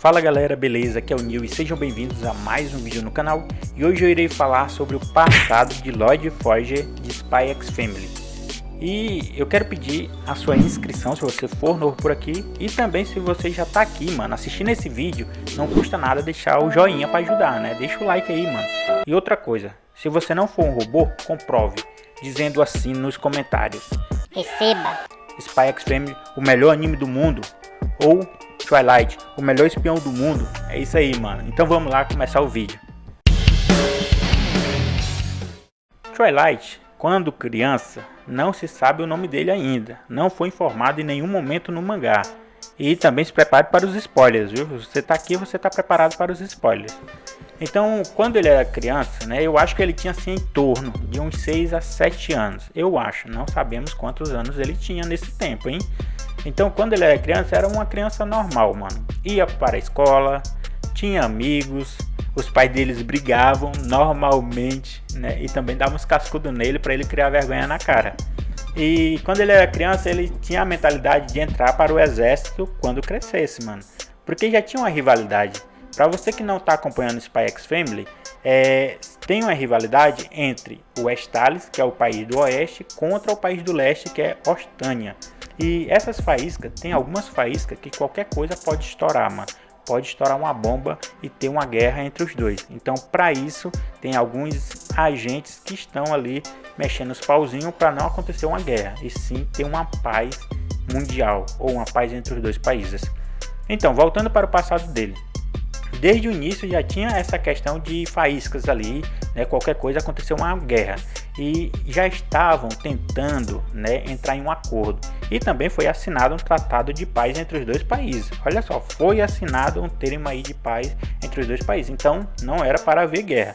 Fala galera, beleza? Aqui é o Nil e sejam bem-vindos a mais um vídeo no canal. E hoje eu irei falar sobre o passado de Lloyd Forger de Spy X Family. E eu quero pedir a sua inscrição se você for novo por aqui. E também se você já tá aqui, mano, assistindo esse vídeo, não custa nada deixar o joinha para ajudar, né? Deixa o like aí, mano. E outra coisa, se você não for um robô, comprove, dizendo assim nos comentários: Receba! Spy X Family, o melhor anime do mundo, ou Twilight, o melhor espião do mundo. É isso aí, mano. Então vamos lá começar o vídeo. Twilight, quando criança, não se sabe o nome dele ainda. Não foi informado em nenhum momento no mangá. E também se prepare para os spoilers, viu? Você tá aqui, você tá preparado para os spoilers. Então, quando ele era criança, né, eu acho que ele tinha assim em torno de uns 6 a 7 anos. Eu acho, não sabemos quantos anos ele tinha nesse tempo, hein? Então, quando ele era criança, era uma criança normal, mano. Ia para a escola, tinha amigos, os pais deles brigavam normalmente, né? E também davam uns cascudos nele para ele criar vergonha na cara. E quando ele era criança, ele tinha a mentalidade de entrar para o exército quando crescesse, mano. Porque já tinha uma rivalidade. Para você que não está acompanhando Spy X Family, tem uma rivalidade entre o Estalis, que é o país do oeste, contra o país do leste, que é Ostânia. E essas faíscas, tem algumas faíscas que qualquer coisa pode estourar, mano. Pode estourar uma bomba e ter uma guerra entre os dois. Então, para isso, tem alguns agentes que estão ali mexendo os pauzinhos para não acontecer uma guerra, e sim ter uma paz mundial, ou uma paz entre os dois países. Então, voltando para o passado dele. Desde o início já tinha essa questão de faíscas ali, né? Qualquer coisa aconteceu uma guerra. E já estavam tentando, né, entrar em um acordo. E também foi assinado um tratado de paz entre os dois países. Olha só, foi assinado um termo aí de paz entre os dois países. Então não era para haver guerra.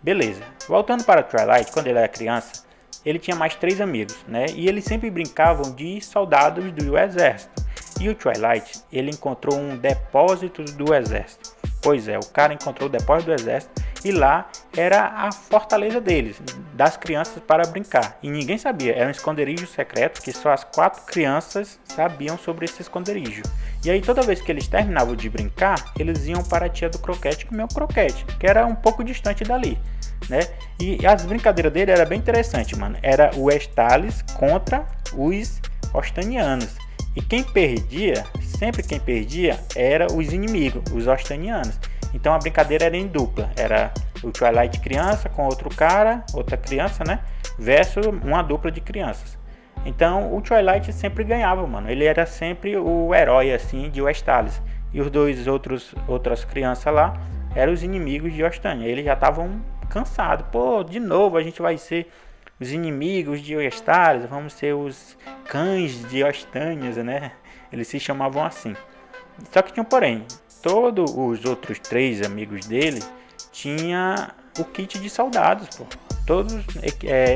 Beleza. Voltando para Twilight, quando ele era criança, ele tinha mais 3 amigos, né? E eles sempre brincavam de soldados do exército. E o Twilight, ele encontrou um depósito do exército. Pois é, o cara encontrou o depósito do exército e lá era a fortaleza deles, das crianças para brincar. E ninguém sabia, era um esconderijo secreto que só as 4 crianças sabiam sobre esse esconderijo. E aí toda vez que eles terminavam de brincar, eles iam para a tia do croquete comer o croquete, que era um pouco distante dali, né? E as brincadeiras dele era bem interessante, mano. Era o Estalis contra os Ostanianos. E quem perdia, sempre quem perdia, era os inimigos, os Ostanianos. Então a brincadeira era em dupla. Era o Twilight criança com outro cara, outra criança, né? Versus uma dupla de crianças. Então o Twilight sempre ganhava, mano. Ele era sempre o herói, assim, de Estalis. E os dois outras crianças lá eram os inimigos de Ostânia. Eles já estavam cansados. Pô, de novo a gente vai ser os inimigos de Estalis, vamos ser os cães de Ostânia, né? Eles se chamavam assim. Só que tinha um porém. Todos os outros 3 amigos dele tinha o kit de soldados, pô. Todos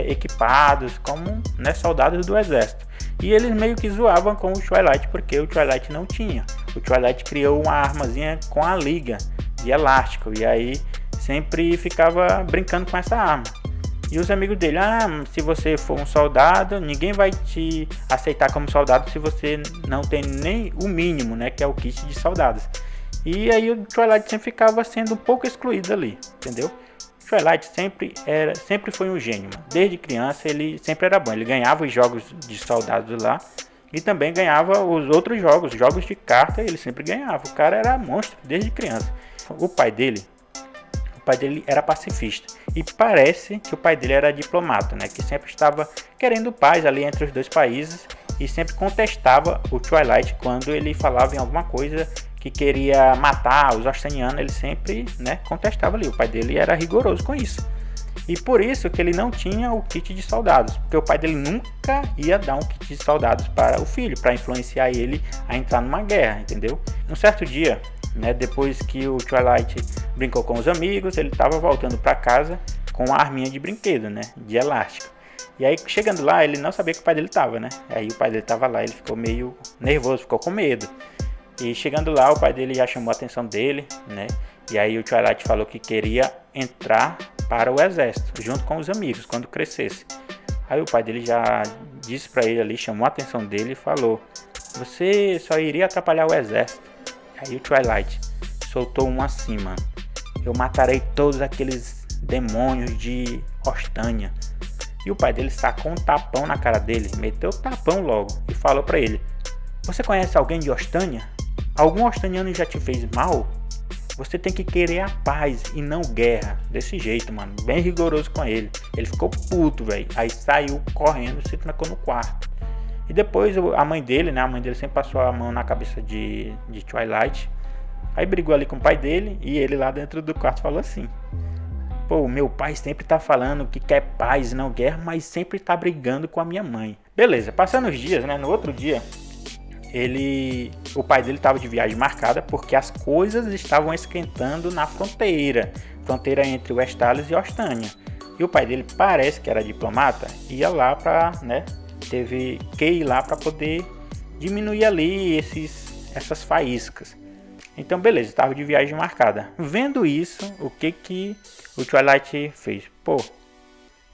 equipados como, né, soldados do exército. E eles meio que zoavam com o Twilight porque o Twilight não tinha. O Twilight criou uma armazinha com a liga de elástico e aí sempre ficava brincando com essa arma. E os amigos dele, se você for um soldado, ninguém vai te aceitar como soldado se você não tem nem o mínimo, né, que é o kit de soldados. E aí o Twilight sempre ficava sendo um pouco excluído ali, entendeu? O Twilight sempre foi um gênio, mano. Desde criança ele sempre era bom, ele ganhava os jogos de soldados lá e também ganhava os outros jogos de carta, ele sempre ganhava. O cara era monstro desde criança. O pai dele era pacifista e parece que o pai dele era diplomata, né, que sempre estava querendo paz ali entre os dois países e sempre contestava o Twilight quando ele falava em alguma coisa que queria matar os Ostanianos. Ele sempre, né, contestava ali. O pai dele era rigoroso com isso e por isso que ele não tinha o kit de soldados, porque o pai dele nunca ia dar um kit de soldados para o filho, para influenciar ele a entrar numa guerra, entendeu? Um certo dia, né, depois que o Twilight brincou com os amigos, ele estava voltando para casa com uma arminha de brinquedo, né, de elástico. E aí chegando lá, ele não sabia que o pai dele estava, né? Aí o pai dele estava lá, ele ficou meio nervoso, ficou com medo. E chegando lá, o pai dele já chamou a atenção dele, né? E aí o Twilight falou que queria entrar para o exército, junto com os amigos, quando crescesse. Aí o pai dele já disse para ele ali, chamou a atenção dele e falou: você só iria atrapalhar o exército. Aí o Twilight: soltou um assim, mano: eu matarei todos aqueles demônios de Ostânia. E o pai dele sacou um tapão na cara dele, meteu o tapão logo e falou pra ele: você conhece alguém de Ostânia? Algum ostaniano já te fez mal? Você tem que querer a paz e não guerra. Desse jeito, mano, bem rigoroso com ele. Ele ficou puto, velho. Aí saiu correndo, se trancou no quarto. E depois a mãe dele, né? A mãe dele sempre passou a mão na cabeça de Twilight. Aí brigou ali com o pai dele e ele lá dentro do quarto falou assim: pô, meu pai sempre tá falando que quer paz e não guerra, mas sempre tá brigando com a minha mãe. Beleza, passando os dias, né? No outro dia, o pai dele estava de viagem marcada porque as coisas estavam esquentando na fronteira entre Westalis e Ostânia. E o pai dele, parece que era diplomata, ia lá para, né, teve que ir lá para poder diminuir ali essas faíscas. Então beleza, estava de viagem marcada. Vendo isso, o que o Twilight fez? Pô,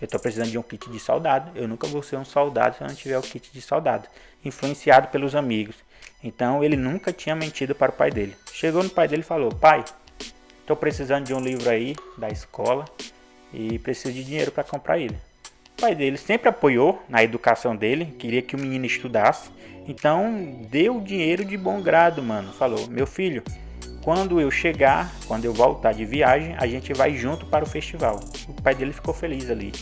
eu tô precisando de um kit de soldado. Eu nunca vou ser um soldado se eu não tiver o kit de soldado. Influenciado pelos amigos. Então ele nunca tinha mentido para o pai dele. Chegou no pai dele e falou: pai, tô precisando de um livro aí da escola e preciso de dinheiro para comprar ele. O pai dele sempre apoiou na educação dele, queria que o menino estudasse. Então deu dinheiro de bom grado, mano. Falou: meu filho, quando eu voltar de viagem, a gente vai junto para o festival. O pai dele ficou feliz ali.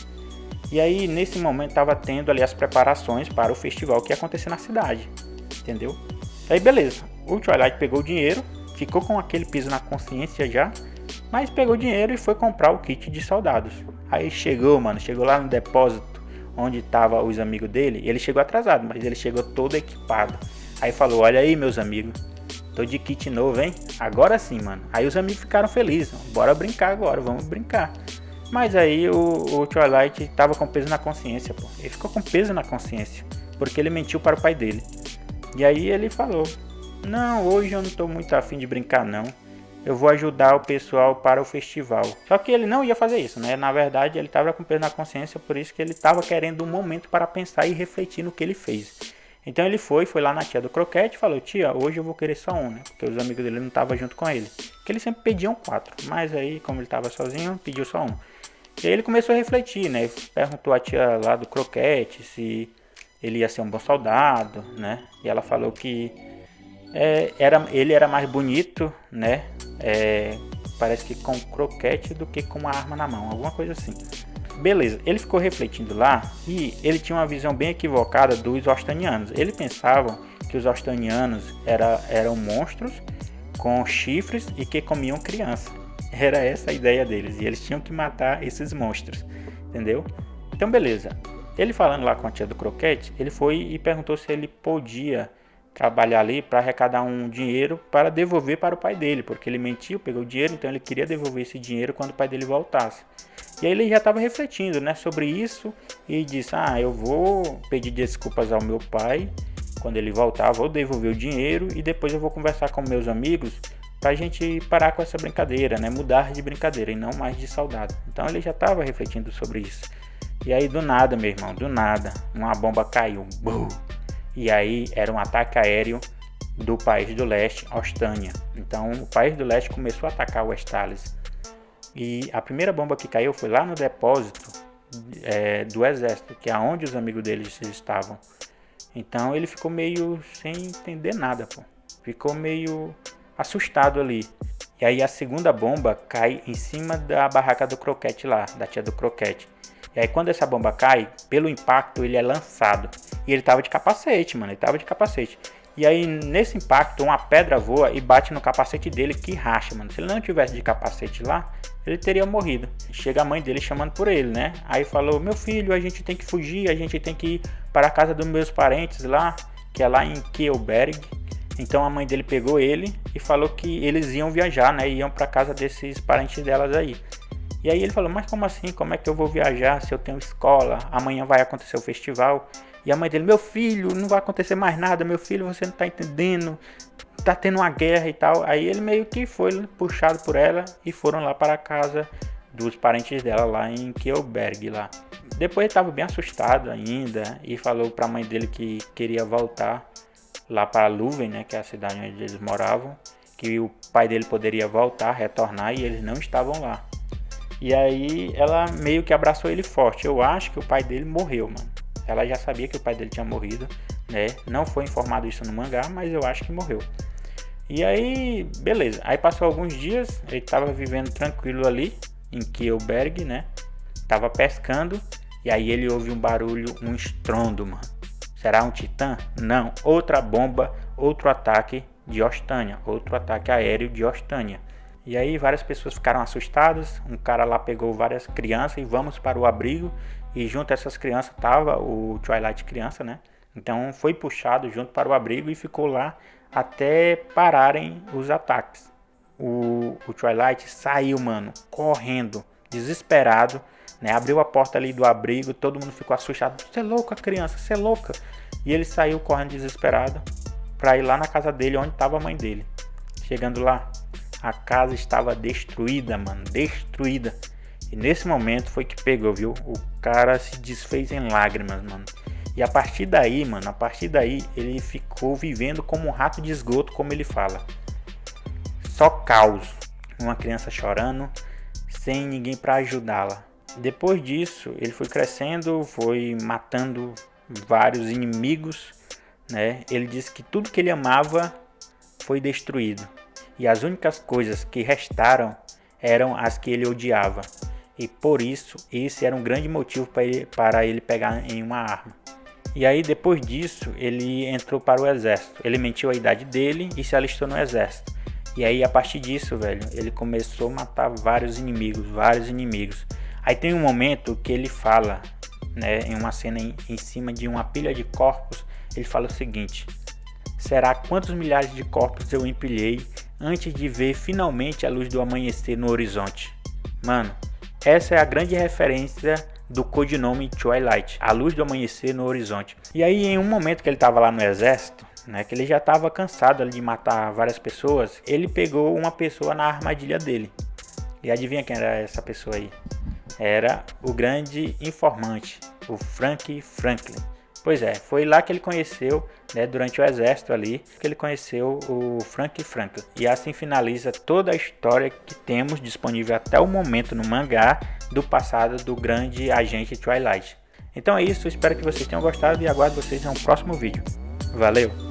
E aí, nesse momento, estava tendo ali as preparações para o festival que ia acontecer na cidade. Entendeu? Aí, beleza. O Twilight pegou o dinheiro, ficou com aquele peso na consciência já, mas pegou o dinheiro e foi comprar o kit de soldados. Aí chegou lá no depósito onde estavam os amigos dele. Ele chegou atrasado, mas ele chegou todo equipado. Aí falou: olha aí, meus amigos, tô de kit novo, hein? Agora sim, mano. Aí os amigos ficaram felizes. Bora brincar agora, vamos brincar. Mas aí o Twilight tava com peso na consciência, pô. Ele ficou com peso na consciência, porque ele mentiu para o pai dele. E aí ele falou: não, hoje eu não tô muito afim de brincar não. Eu vou ajudar o pessoal para o festival. Só que ele não ia fazer isso, né? Na verdade, ele tava com peso na consciência, por isso que ele tava querendo um momento para pensar e refletir no que ele fez. Então ele foi lá na tia do croquete e falou: tia, hoje eu vou querer só um, né? Porque os amigos dele não estavam junto com ele. Porque eles sempre pediam 4, mas aí, como ele estava sozinho, pediu só um. E aí ele começou a refletir, né? Perguntou à tia lá do croquete se ele ia ser um bom soldado, né? E ela falou que ele era mais bonito, né? Parece que com croquete do que com uma arma na mão, alguma coisa assim. Beleza, ele ficou refletindo lá e ele tinha uma visão bem equivocada dos ostanianos. Ele pensava que os ostanianos eram monstros com chifres e que comiam criança. Era essa a ideia deles, e eles tinham que matar esses monstros, entendeu? Então beleza, ele falando lá com a tia do croquete, ele foi e perguntou se ele podia trabalhar ali para arrecadar um dinheiro para devolver para o pai dele, porque ele mentiu, pegou o dinheiro, então ele queria devolver esse dinheiro quando o pai dele voltasse. E aí ele já estava refletindo, né, sobre isso e disse: eu vou pedir desculpas ao meu pai, quando ele voltar vou devolver o dinheiro e depois eu vou conversar com meus amigos para a gente parar com essa brincadeira, né, mudar de brincadeira e não mais de saudade. Então ele já estava refletindo sobre isso. E aí do nada, meu irmão, do nada, uma bomba caiu. Bum! E aí era um ataque aéreo do país do leste, Ostânia. Então o país do leste começou a atacar o Westalis. E a primeira bomba que caiu foi lá no depósito do exército, que é onde os amigos deles estavam. Então ele ficou meio sem entender nada, pô. Ficou meio assustado ali. E aí a segunda bomba cai em cima da barraca do croquete lá, da tia do croquete. E aí quando essa bomba cai, pelo impacto ele é lançado. E ele tava de capacete, mano, E aí nesse impacto uma pedra voa e bate no capacete dele que racha, mano. Se ele não tivesse de capacete lá, ele teria morrido. Chega a mãe dele chamando por ele, né? Aí falou: meu filho, a gente tem que fugir, a gente tem que ir para a casa dos meus parentes lá, que é lá em Kielberg. Então a mãe dele pegou ele e falou que eles iam viajar, né? Iam para casa desses parentes delas aí. E aí ele falou: mas como assim? Como é que eu vou viajar se eu tenho escola? Amanhã vai acontecer o festival. E a mãe dele: meu filho, não vai acontecer mais nada, meu filho, você não tá entendendo. Tá tendo uma guerra e tal. Aí ele meio que foi puxado por ela e foram lá para a casa dos parentes dela lá em Kielberg lá. Depois ele estava bem assustado ainda e falou para a mãe dele que queria voltar lá para Leuven, né, que é a cidade onde eles moravam, que o pai dele poderia voltar, retornar, e eles não estavam lá. E aí ela meio que abraçou ele forte. Eu acho que o pai dele morreu, mano. Ela já sabia que o pai dele tinha morrido, né? Não foi informado isso no mangá, mas eu acho que morreu. E aí, beleza. Aí passou alguns dias, ele tava vivendo tranquilo ali em Kielberg, né? Tava pescando e aí ele ouve um barulho, um estrondo, mano. Será um titã? Não. Outra bomba, outro ataque de Ostânia, outro ataque aéreo de Ostânia. E aí várias pessoas ficaram assustadas, um cara lá pegou várias crianças e vamos para o abrigo, e junto a essas crianças tava o Twilight criança, né? Então foi puxado junto para o abrigo e ficou lá até pararem os ataques. O Twilight saiu, mano, correndo, desesperado, né? Abriu a porta ali do abrigo, todo mundo ficou assustado. Você é louca, criança, você é louca. E ele saiu correndo desesperado para ir lá na casa dele, onde estava a mãe dele. Chegando lá, a casa estava destruída, mano, destruída. E nesse momento foi que pegou, viu? O cara se desfez em lágrimas, mano. E a partir daí, mano, ele ficou vivendo como um rato de esgoto, como ele fala. Só caos. Uma criança chorando, sem ninguém para ajudá-la. Depois disso, ele foi crescendo, foi matando vários inimigos, né? Ele disse que tudo que ele amava foi destruído. E as únicas coisas que restaram eram as que ele odiava. E por isso, esse era um grande motivo para ele pegar em uma arma. E aí, depois disso, ele entrou para o exército. Ele mentiu a idade dele e se alistou no exército. E aí, a partir disso, velho, ele começou a matar vários inimigos. Aí tem um momento que ele fala, né, em uma cena em cima de uma pilha de corpos, ele fala o seguinte: será quantos milhares de corpos eu empilhei antes de ver finalmente a luz do amanhecer no horizonte? Mano, essa é a grande referência do codinome Twilight, a luz do amanhecer no horizonte. E aí, em um momento que ele estava lá no exército, né, que ele já estava cansado ali de matar várias pessoas, ele pegou uma pessoa na armadilha dele. E adivinha quem era essa pessoa aí? Era o grande informante, o Frank Franklin. Pois é, foi lá que ele conheceu, né, durante o exército ali, que ele conheceu o Frank Franklin. E assim finaliza toda a história que temos disponível até o momento no mangá do passado do grande agente Twilight. Então é isso, espero que vocês tenham gostado e aguardo vocês em um próximo vídeo. Valeu!